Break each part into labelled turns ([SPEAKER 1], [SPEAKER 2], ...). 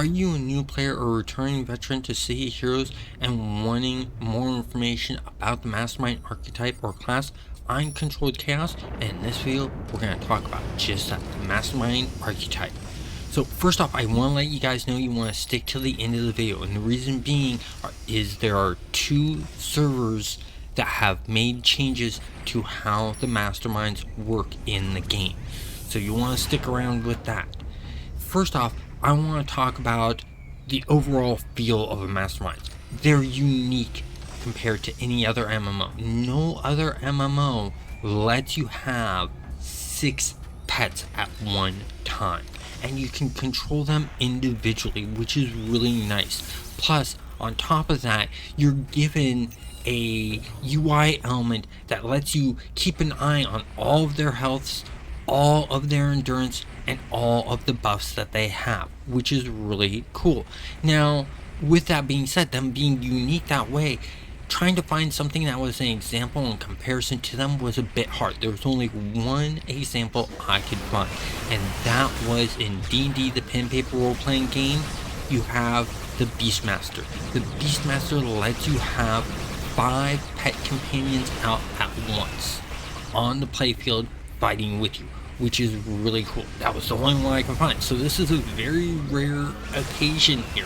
[SPEAKER 1] Are you a new player or returning veteran to City Heroes and wanting more information about the Mastermind archetype or class? I'm Controlled Chaos, and in this video, we're going to talk about just that, the Mastermind archetype. So first off, I want to let you guys know you want to stick to the end of the video, and the reason being is there are 2 servers that have made changes to how the Masterminds work in the game. So you want to stick around with that. First off, I want to talk about the overall feel of a Mastermind. They're unique compared to any other MMO. No other MMO lets you have 6 pets at one time, and you can control them individually, which is really nice. Plus, on top of that, you're given a UI element that lets you keep an eye on all of their healths, all of their endurance, and all of the buffs that they have, which is really cool. Now, with that being said, them being unique that way, trying to find something that was an example in comparison to them was a bit hard. There was only one example I could find, and that was in D&D, the pen paper role-playing game. You have the Beastmaster. The Beastmaster lets you have 5 pet companions out at once on the playfield fighting with you, which is really cool. That was the only one I could find. So this is a very rare occasion here.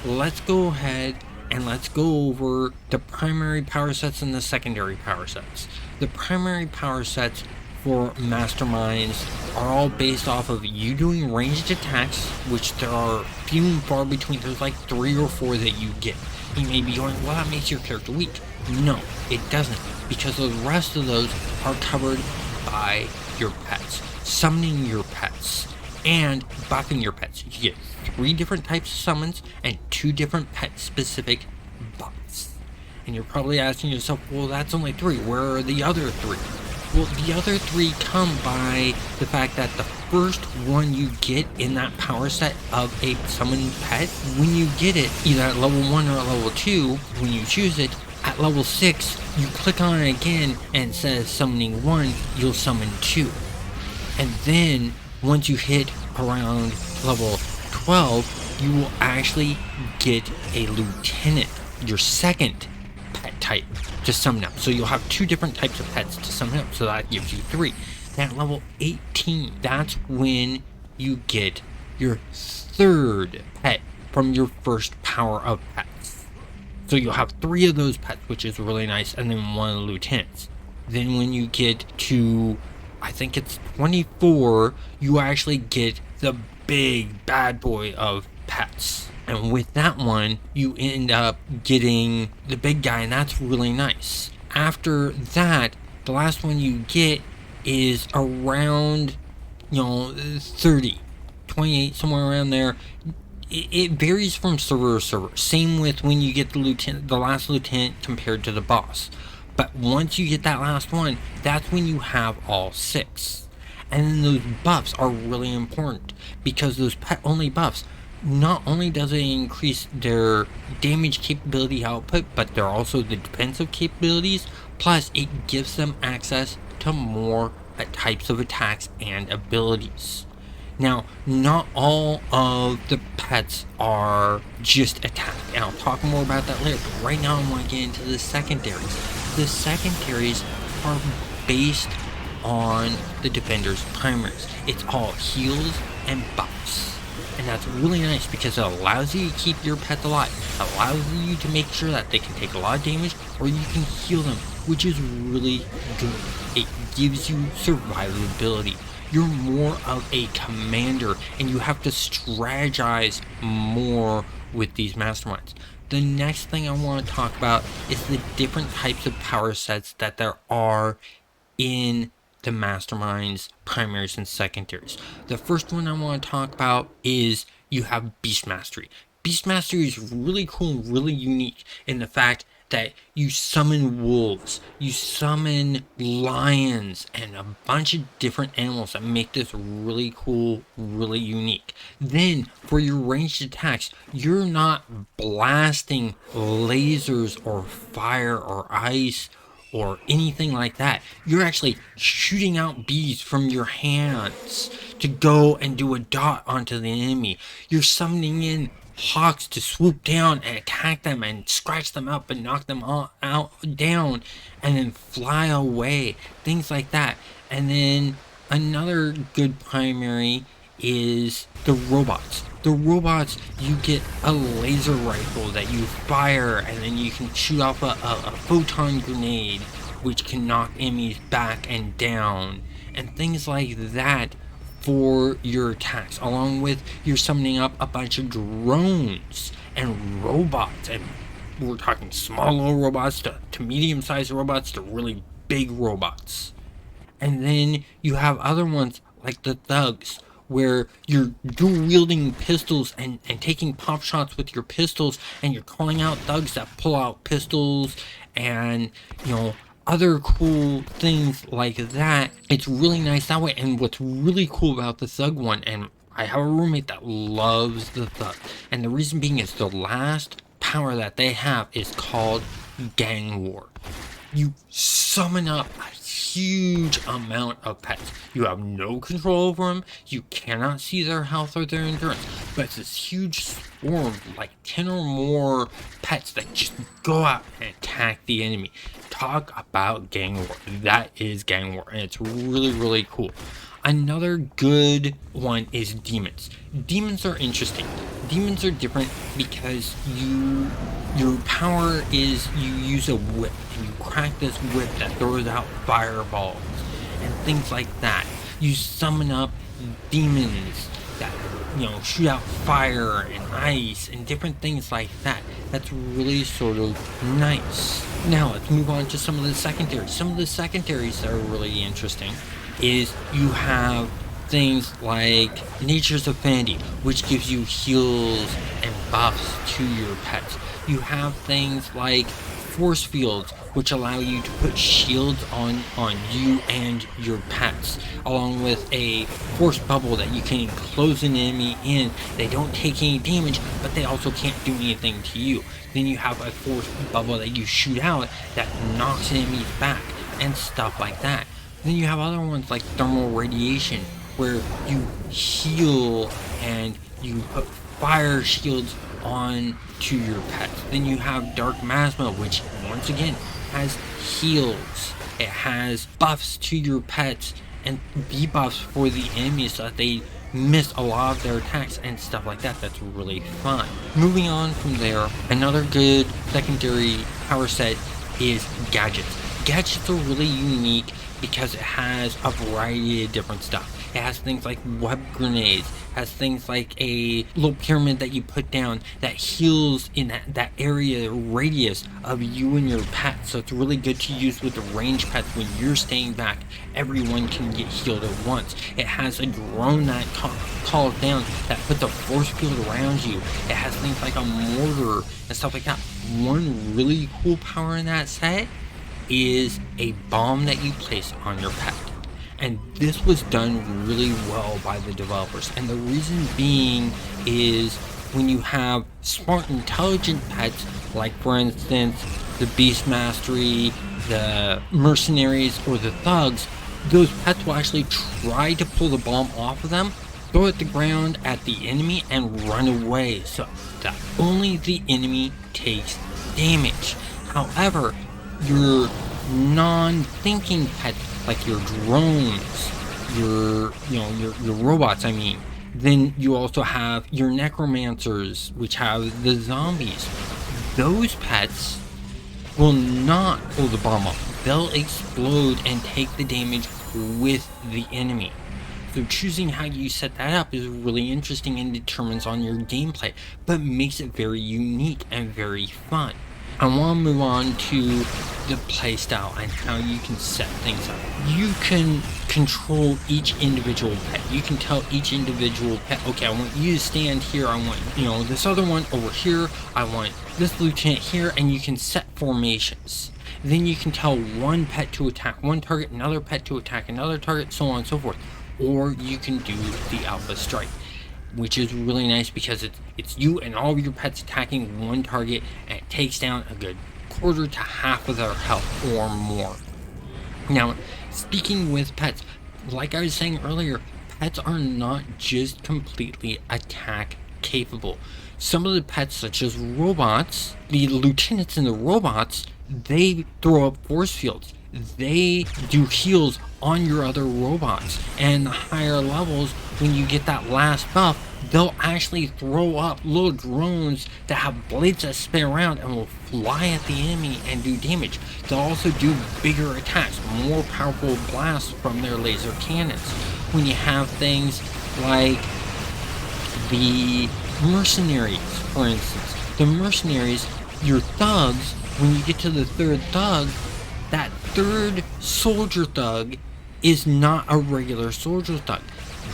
[SPEAKER 1] Let's go ahead and let's go over the primary power sets and the secondary power sets. The primary power sets for Masterminds are all based off of you doing ranged attacks, which there are few and far between. There's like 3 or 4 that you get. You may be going, well, that makes your character weak. No, it doesn't, because the rest of those are covered by your pets, summoning your pets, and buffing your pets. You get 3 different types of summons and 2 different pet specific buffs. And you're probably asking yourself, well, that's only 3. Where are the other 3? Well, the other 3 come by the fact that the first one you get in that power set of a summoned pet, when you get it, either at level 1 or at level 2, when you choose it, at level 6, you click on it again and it says summoning 1, you'll summon 2. And then, once you hit around level 12, you will actually get a lieutenant, your second pet type, to summon up. So you'll have 2 different types of pets to summon up, so that gives you 3. Then at level 18, that's when you get your 3rd pet from your first power of pets. So you'll have 3 of those pets, which is really nice, and then 1 of the lieutenants. Then when you get to, I think it's 24, you actually get the big bad boy of pets. And with that one, you end up getting the big guy, and that's really nice. After that, the last one you get is around, 30, 28, somewhere around there. It varies from server to server. Same with when you get the last lieutenant compared to the boss. But once you get that last one, that's when you have all 6. And then those buffs are really important, because those pet-only buffs, not only does it increase their damage capability output, but they're also the defensive capabilities, plus it gives them access to more types of attacks and abilities. Now, not all of the pets are just attack, and I'll talk more about that later, but right now I want to get into the secondaries. The secondaries are based on the defender's primaries. It's all heals and buffs, and that's really nice because it allows you to keep your pets alive. It allows you to make sure that they can take a lot of damage, or you can heal them, which is really good. It gives you survivability. You're more of a commander, and you have to strategize more with these Masterminds. The next thing I want to talk about is the different types of power sets that there are in the Masterminds primaries and secondaries. The first one I want to talk about is you have Beast Mastery. Beast Mastery is really cool and really unique in the fact that you summon wolves, you summon lions, and a bunch of different animals that make this really cool, really unique. Then, for your ranged attacks, you're not blasting lasers or fire or ice or anything like that. You're actually shooting out bees from your hands to go and do a dot onto the enemy. You're summoning in hawks to swoop down and attack them and scratch them up and knock them all out down and then fly away, things like that. And then another good primary is the robots. The robots, you get a laser rifle that you fire, and then you can shoot off a photon grenade, which can knock enemies back and down, and things like that for your attacks, along with you're summoning up a bunch of drones and robots, and we're talking small little robots to medium-sized robots to really big robots. And then you have other ones like the thugs, where you're dual wielding pistols and taking pop shots with your pistols, and you're calling out thugs that pull out pistols, and other cool things like that. It's really nice that way. And what's really cool about the thug one, and I have a roommate that loves the thug, and the reason being is the last power that they have is called Gang War. You summon up a huge amount of pets. You have no control over them. You cannot see their health or their endurance. But it's this huge swarm, like 10 or more pets that just go out and attack the enemy. Talk about gang war. That is gang war, and it's really, really cool. Another good one is demons. Demons are interesting. Demons are different because your power is you use a whip, and you crack this whip that throws out fireballs and things like that. You summon up demons that shoot out fire and ice and different things like that. That's really sort of nice. Now let's move on to some of the secondaries. Some of the secondaries that are really interesting is you have things like Nature's Affinity, which gives you heals and buffs to your pets. You have things like Force Fields, which allow you to put shields on you and your pets, along with a Force Bubble that you can enclose an enemy in. They don't take any damage, but they also can't do anything to you. Then you have a Force Bubble that you shoot out that knocks enemies back and stuff like that. Then you have other ones like Thermal Radiation, where you heal and you put fire shields on to your pets. Then you have Dark Masma, which once again has heals. It has buffs to your pets and debuffs for the enemies so that they miss a lot of their attacks and stuff like that. That's really fun. Moving on from there, another good secondary power set is gadgets. Gadgets are really unique because it has a variety of different stuff. It has things like web grenades, has things like a little pyramid that you put down that heals in that area radius of you and your pet. So it's really good to use with the range pets. When you're staying back, everyone can get healed at once. It has a drone that calls down that puts a force field around you. It has things like a mortar and stuff like that. One really cool power in that set is a bomb that you place on your pet. And this was done really well by the developers. And the reason being is when you have smart, intelligent pets, like for instance, the Beast Mastery, the Mercenaries, or the Thugs, those pets will actually try to pull the bomb off of them, throw it at the ground at the enemy, and run away, so that only the enemy takes damage. However, your non-thinking pets, like your drones, your robots, then you also have your necromancers, which have the zombies. Those pets will not pull the bomb off. They'll explode and take the damage with the enemy. So choosing how you set that up is really interesting and determines on your gameplay, but makes it very unique and very fun. I want to move on to the playstyle and how you can set things up. You can control each individual pet. You can tell each individual pet, okay, I want you to stand here, I want, this other one over here, I want this lieutenant here, and you can set formations. Then you can tell one pet to attack one target, another pet to attack another target, so on and so forth. Or you can do the Alpha Strike, which is really nice because it's you and all of your pets attacking one target, and it takes down a good quarter to half of their health or more. Now, speaking with pets, like I was saying earlier, pets are not just completely attack capable. Some of the pets, such as robots, the lieutenants in the robots, they throw up force fields. They do heals on your other robots. And the higher levels, when you get that last buff, they'll actually throw up little drones that have blades that spin around and will fly at the enemy and do damage. They'll also do bigger attacks, more powerful blasts from their laser cannons. When you have things like the mercenaries, for instance. The mercenaries, your thugs, when you get to the third thug, that third soldier thug is not a regular soldier thug.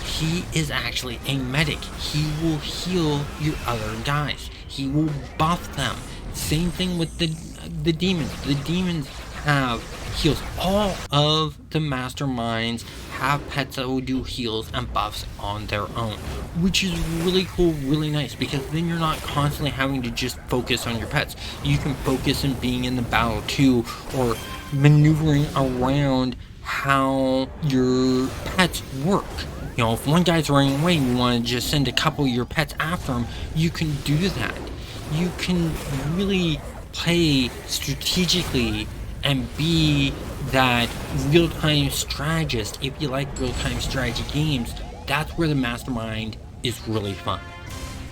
[SPEAKER 1] He is actually a medic. He will heal your other guys. He will buff them. Same thing with the demons. The demons have heals. All of the masterminds have pets that will do heals and buffs on their own, which is really cool, really nice, because then you're not constantly having to just focus on your pets. You can focus on being in the battle too, or maneuvering around how your pets work. You know, if one guy's running away and you want to just send a couple of your pets after him, you can do that. You can really play strategically and be that real-time strategist. If you like real-time strategy games, that's where the Mastermind is really fun.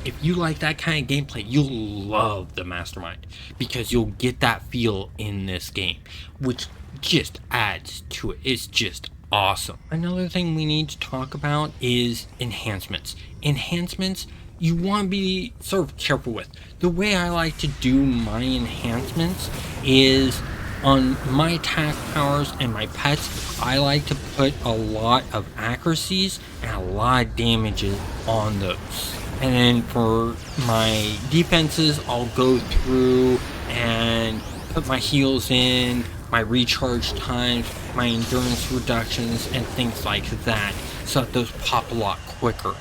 [SPEAKER 1] If you like that kind of gameplay, you'll love the Mastermind, because you'll get that feel in this game, which just adds to it. It's just awesome. Another thing we need to talk about is enhancements. Enhancements, you want to be sort of careful with. The way I like to do my enhancements is on my attack powers and my pets, I like to put a lot of accuracies and a lot of damages on those. And then for my defenses, I'll go through and put my heals in, my recharge times, my endurance reductions, and things like that, so that those pop a lot quicker.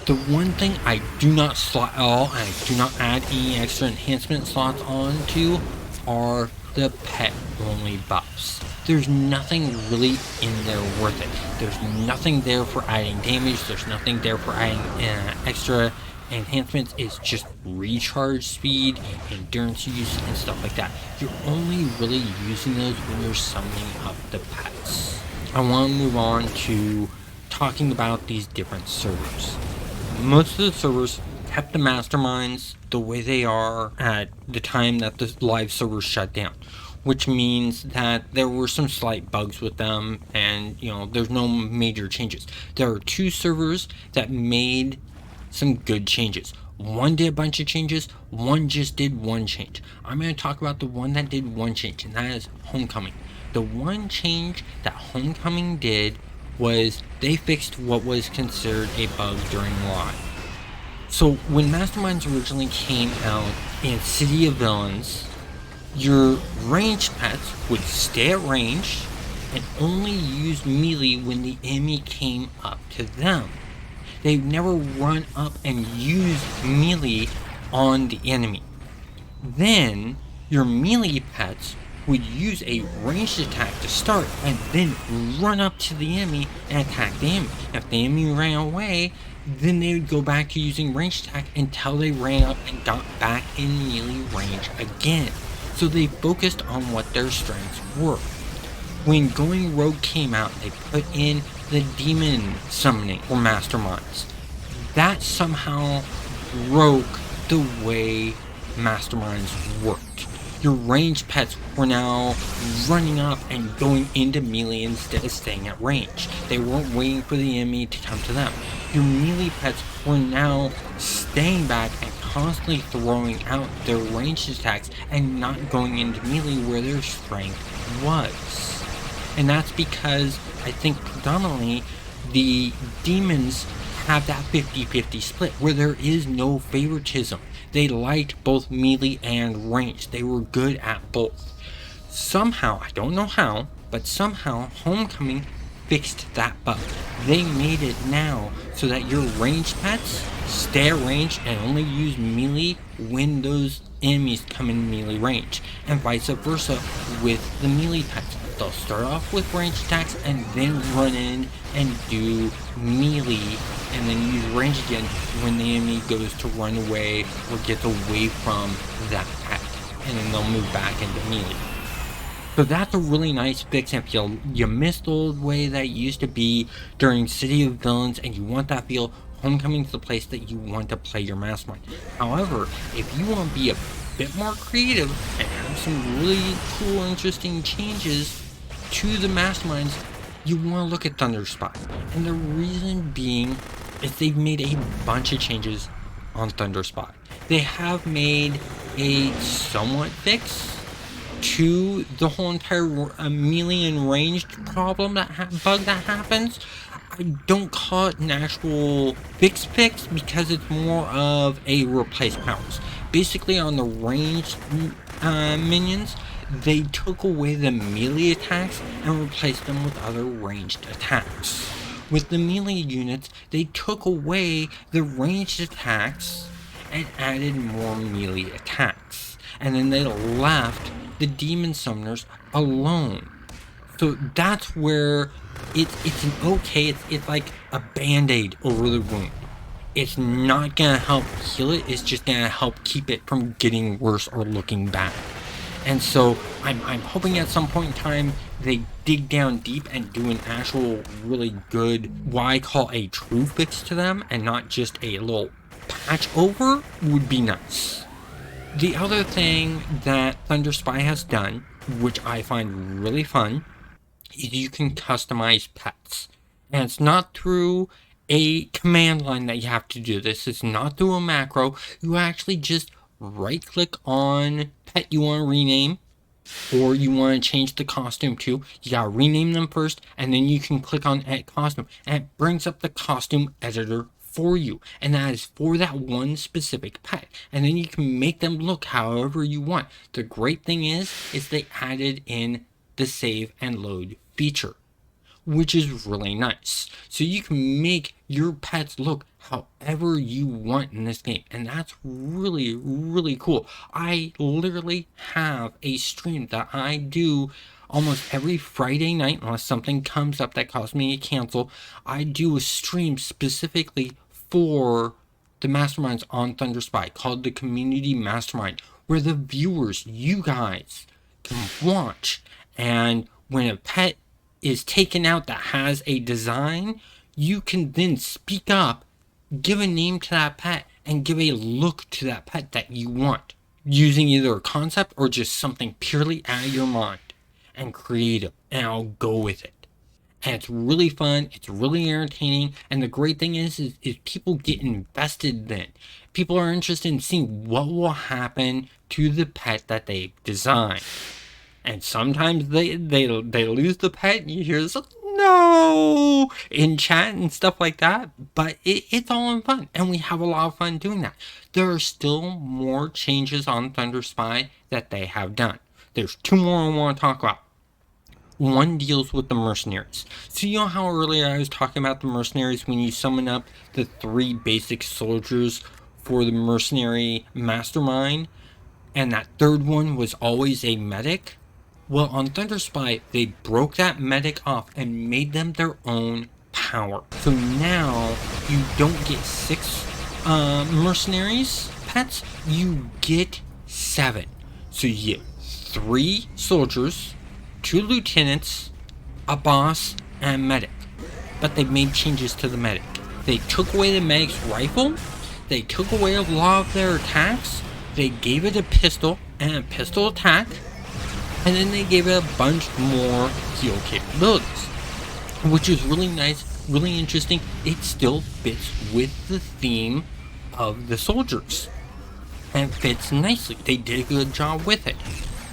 [SPEAKER 1] The one thing I do not slot at all, and I do not add any extra enhancement slots onto, are the pet only buffs. There's nothing really in there worth it. There's nothing there for adding damage. There's nothing there for adding extra enhancements. It's just recharge speed, endurance use, and stuff like that. You're only really using those when you're summoning up the pets. I want to move on to talking about these different servers. Most of the servers kept the Masterminds the way they are at the time that the live servers shut down, which means that there were some slight bugs with them, and there's no major changes. There are two servers that made some good changes. One did a bunch of changes, one just did one change. I'm going to talk about the one that did one change, and that is Homecoming. The one change that Homecoming did was they fixed what was considered a bug during live. So when Masterminds originally came out in City of Villains, your ranged pets would stay at range and only use melee when the enemy came up to them. They would never run up and use melee on the enemy. Then your melee pets would use a ranged attack to start and then run up to the enemy and attack the enemy. If the enemy ran away, then they would go back to using ranged attack until they ran up and got back in melee range again. So they focused on what their strengths were. When Going Rogue came out, they put in the demon summoning for Masterminds. That somehow broke the way Masterminds worked. Your ranged pets were now running up and going into melee instead of staying at range. They weren't waiting for the enemy to come to them. Your melee pets were now staying back and constantly throwing out their ranged attacks and not going into melee where their strength was. And that's because I think predominantly the demons have that 50-50 split where there is no favoritism. They liked both melee and ranged. They were good at both. Somehow, I don't know how, but somehow Homecoming fixed that bug. They made it now so that your ranged pets stay at range and only use melee when those enemies come in melee range, and vice versa with the melee pets. They'll start off with ranged attacks and then run in and do melee and then use range again when the enemy goes to run away or gets away from that pet, and then they'll move back into melee. So that's a really nice fix if you miss the old way that it used to be during City of Villains and you want that feel. Homecoming's the place that you want to play your Mastermind. However, if you want to be a bit more creative and have some really cool, interesting changes to the Masterminds, you want to look at Thunderspy. And the reason being is they've made a bunch of changes on Thunderspy. They have made a somewhat fix to the whole entire melee and ranged problem bug that happens. I don't call it an actual fix because it's more of a replace powers. Basically, on the ranged minions, they took away the melee attacks and replaced them with other ranged attacks. With the melee units, they took away the ranged attacks and added more melee attacks. And then they left the demon summoners alone. So that's where it's an okay, it's like a band-aid over the wound. It's not gonna help heal it, it's just gonna help keep it from getting worse or looking bad. And so I'm hoping at some point in time they dig down deep and do an actual really good, what I call a true fix to them, and not just a little patch over would be nice. The other thing that Thunderspy has done, which I find really fun, is you can customize pets. And it's not through a command line that you have to do this. It's not through a macro. You actually just right click on pet you want to rename, or you want to change the costume to. You gotta rename them first, and then you can click on edit costume, and it brings up the costume editor for you, and that is for that one specific pet, and then you can make them look however you want. The great thing is they added in the save and load feature, which is really nice. So you can make your pets look however you want in this game, and that's really, really cool. I literally have a stream that I do almost every Friday night, unless something comes up that causes me to cancel. I do a stream specifically for the Masterminds on Thunderspy called the Community Mastermind, where the viewers, you guys, can watch, and when a pet is taken out that has a design, you can then speak up, give a name to that pet, and give a look to that pet that you want, using either a concept or just something purely out of your mind and creative, and I'll go with it. And it's really fun, it's really entertaining, and the great thing is people get invested then. People are interested in seeing what will happen to the pet that they've designed. And sometimes they lose the pet, and you hear this no in chat and stuff like that, but it's all in fun, and we have a lot of fun doing that. There are still more changes on Thunderspy that they have done. There's two more I want to talk about. One deals with the mercenaries. So you know how earlier I was talking about the mercenaries when you summon up the 3 basic soldiers for the mercenary mastermind, and that third one was always a medic? Well, on Thunderspy, they broke that medic off and made them their own power. So now you don't get 6 mercenaries pets, you get 7. So you get 3 soldiers, 2 lieutenants, a boss, and a medic. But they made changes to the medic. They took away the medic's rifle, they took away a lot of their attacks, they gave it a pistol and a pistol attack, and then they gave it a bunch more heal capabilities, which is really nice, really interesting. It still fits with the theme of the soldiers, and fits nicely. They did a good job with it.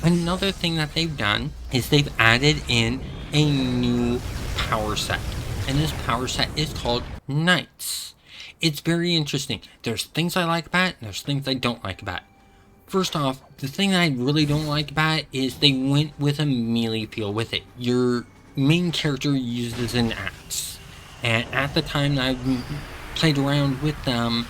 [SPEAKER 1] Another thing that they've done is they've added in a new power set, and this power set is called Knights. It's very interesting. There's things I like about it, and there's things I don't like about it. First off, the thing I really don't like about it is they went with a melee feel with it. Your main character uses an axe, and at the time that I played around with them,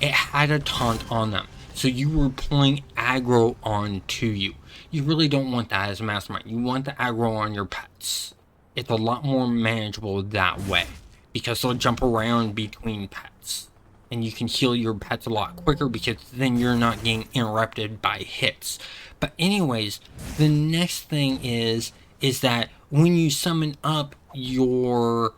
[SPEAKER 1] it had a taunt on them, so you were pulling aggro onto you. You really don't want that as a mastermind. You want the aggro on your pets. It's a lot more manageable that way, because they'll jump around between pets, and you can heal your pets a lot quicker because then you're not getting interrupted by hits. But anyways, the next thing is that when you summon up your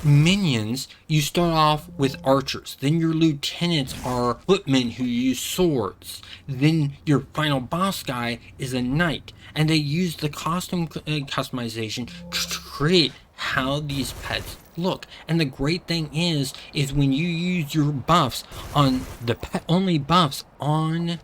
[SPEAKER 1] minions, you start off with archers, then your lieutenants are footmen who use swords, then your final boss guy is a knight, and they use the costume customization to create how these pets look. And the great thing is when you use your buffs on the pet only buffs on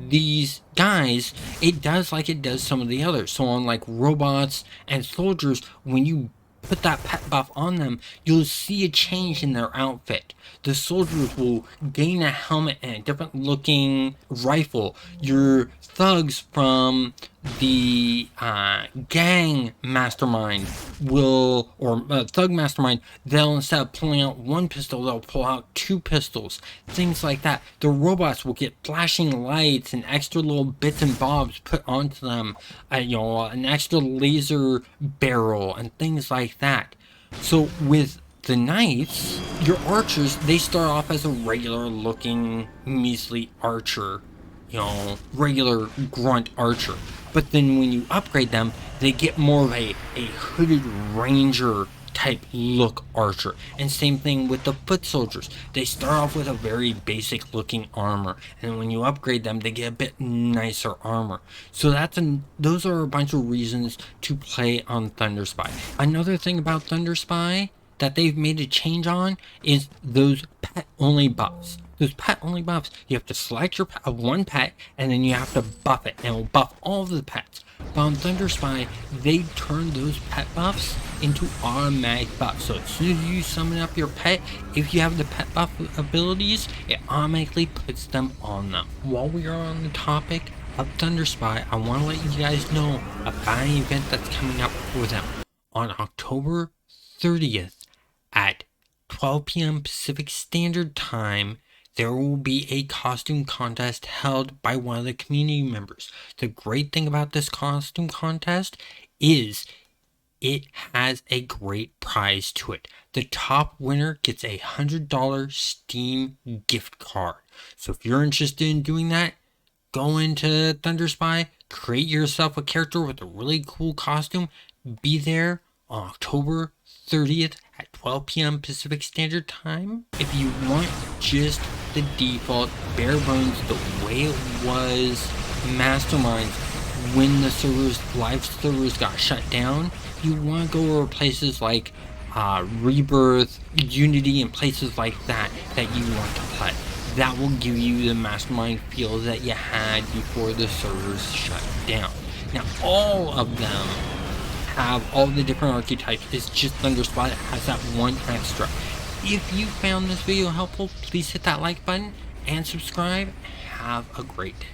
[SPEAKER 1] these guys, it does like it does some of the others. So on like robots and soldiers, when you put that pet buff on them, you'll see a change in their outfit. The soldiers will gain a helmet and a different looking rifle. Your thugs from the gang mastermind will, or thug mastermind, they'll, instead of pulling out one pistol, they'll pull out 2 pistols. Things like that. The robots will get flashing lights and extra little bits and bobs put onto them. An extra laser barrel and things like that. So with the knights, your archers, they start off as a regular looking measly archer, regular grunt archer. But then when you upgrade them, they get more of a hooded ranger type look archer. And same thing with the foot soldiers. They start off with a very basic looking armor, and when you upgrade them, they get a bit nicer armor. So those are a bunch of reasons to play on Thunderspy. Another thing about Thunderspy that they've made a change on is those pet only buffs. Those pet only buffs, you have to select your one pet, and then you have to buff it, and it will buff all of the pets. But on Thunderspy, they turn those pet buffs into automatic buffs. So as soon as you summon up your pet, if you have the pet buff abilities, it automatically puts them on them. While we are on the topic of Thunderspy, I want to let you guys know about an event that's coming up for them. On October 30th at 12 p.m. Pacific Standard Time, there will be a costume contest held by one of the community members. The great thing about this costume contest is it has a great prize to it. The top winner gets a $100 Steam gift card. So if you're interested in doing that, go into Thunderspy, create yourself a character with a really cool costume, be there on October 30th at 12 p.m. Pacific Standard Time. If you want just the default bare bones, the way it was Masterminds when the live servers got shut down, you want to go over places like Rebirth, Unity, and places like that you want to play. That will give you the Mastermind feel that you had before the servers shut down. Now all of them have all the different archetypes. It's just Thunderspy that has that one extra. If you found this video helpful, please hit that like button and subscribe. Have a great day.